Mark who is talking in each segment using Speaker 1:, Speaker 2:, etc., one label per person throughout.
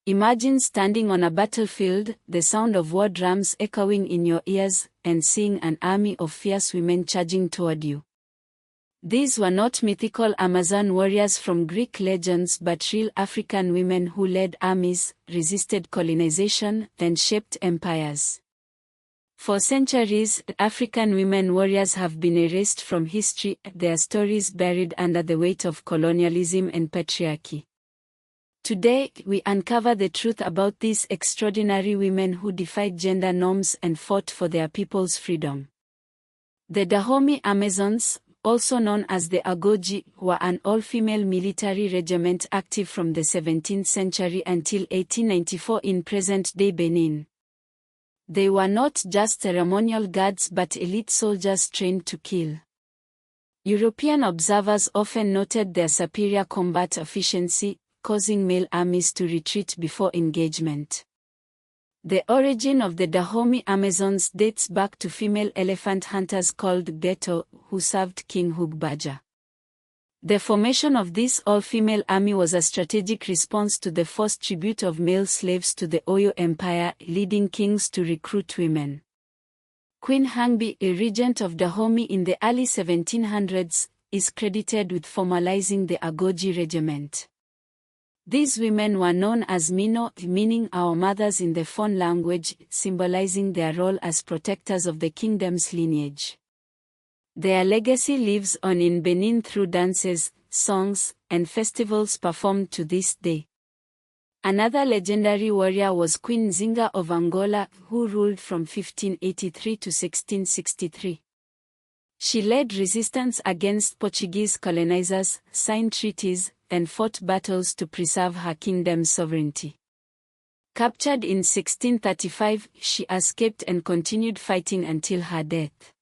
Speaker 1: Imagine standing on a battlefield, the sound of war drums echoing in your ears, and seeing an army of fierce women charging toward you. These were not mythical Amazon warriors from Greek legends but real African women who led armies, resisted colonization, and shaped empires. For centuries, African women warriors have been erased from history, their stories buried under the weight of colonialism and patriarchy. Today, we uncover the truth about these extraordinary women who defied gender norms and fought for their people's freedom. The Dahomey Amazons, also known as the Agoji, were an all-female military regiment active from the 17th century until 1894 in present-day Benin. They were not just ceremonial guards but elite soldiers trained to kill. European observers often noted their superior combat efficiency, causing male armies to retreat before engagement. The origin of the Dahomey Amazons dates back to female elephant hunters called Geto, who served King Hugbaja. The formation of this all-female army was a strategic response to the forced tribute of male slaves to the Oyo Empire, leading kings to recruit women. Queen Hangbi, a regent of Dahomey in the early 1700s, is credited with formalizing the Agoji regiment. These women were known as Mino, meaning our mothers in the Fon language, symbolizing their role as protectors of the kingdom's lineage. Their legacy lives on in Benin through dances, songs, and festivals performed to this day. Another legendary warrior was Queen Nzinga of Angola, who ruled from 1583 to 1663. She led resistance against Portuguese colonizers, signed treaties, and fought battles to preserve her kingdom's sovereignty. Captured in 1635, she escaped and continued fighting until her death.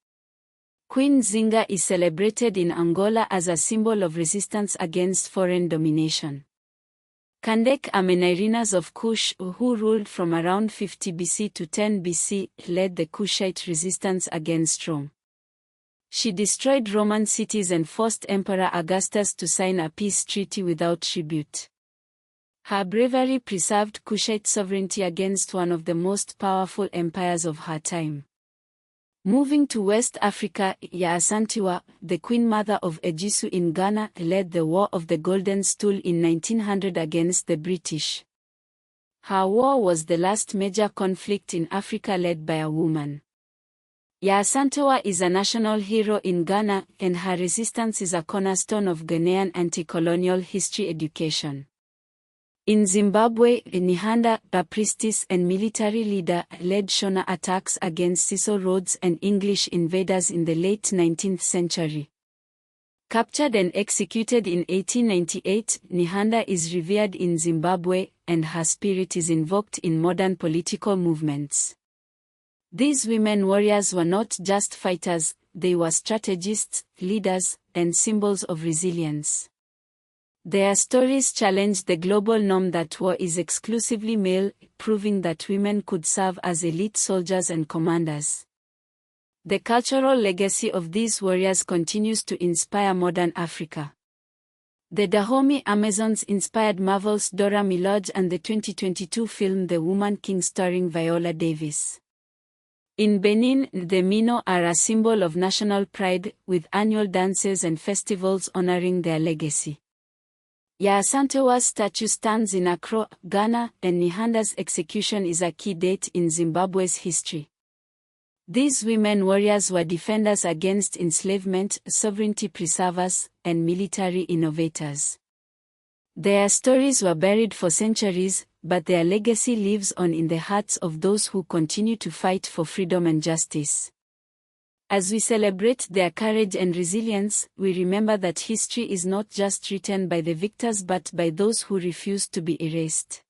Speaker 1: Queen Nzinga is celebrated in Angola as a symbol of resistance against foreign domination. Kandake Amanirenas of Kush, who ruled from around 50 BC to 10 BC, led the Kushite resistance against Rome. She destroyed Roman cities and forced Emperor Augustus to sign a peace treaty without tribute. Her bravery preserved Kushite sovereignty against one of the most powerful empires of her time. Moving to West Africa, Asantewaa, the Queen Mother of Ejisu in Ghana, led the War of the Golden Stool in 1900 against the British. Her war was the last major conflict in Africa led by a woman. Asantewaa is a national hero in Ghana, and her resistance is a cornerstone of Ghanaian anti-colonial history education. In Zimbabwe, Nyanda, a priestess and military leader, led Shona attacks against Cecil Rhodes and English invaders in the late 19th century. Captured and executed in 1898, Nyanda is revered in Zimbabwe, and her spirit is invoked in modern political movements. These women warriors were not just fighters, they were strategists, leaders, and symbols of resilience. Their stories challenged the global norm that war is exclusively male, proving that women could serve as elite soldiers and commanders. The cultural legacy of these warriors continues to inspire modern Africa. The Dahomey Amazons inspired Marvel's Dora Milaje and the 2022 film The Woman King starring Viola Davis. In Benin, the Mino are a symbol of national pride, with annual dances and festivals honoring their legacy. Asantewaa's statue stands in Accra, Ghana, and Nyanda's execution is a key date in Zimbabwe's history. These women warriors were defenders against enslavement, sovereignty preservers, and military innovators. Their stories were buried for centuries, but their legacy lives on in the hearts of those who continue to fight for freedom and justice. As we celebrate their courage and resilience, we remember that history is not just written by the victors but by those who refuse to be erased.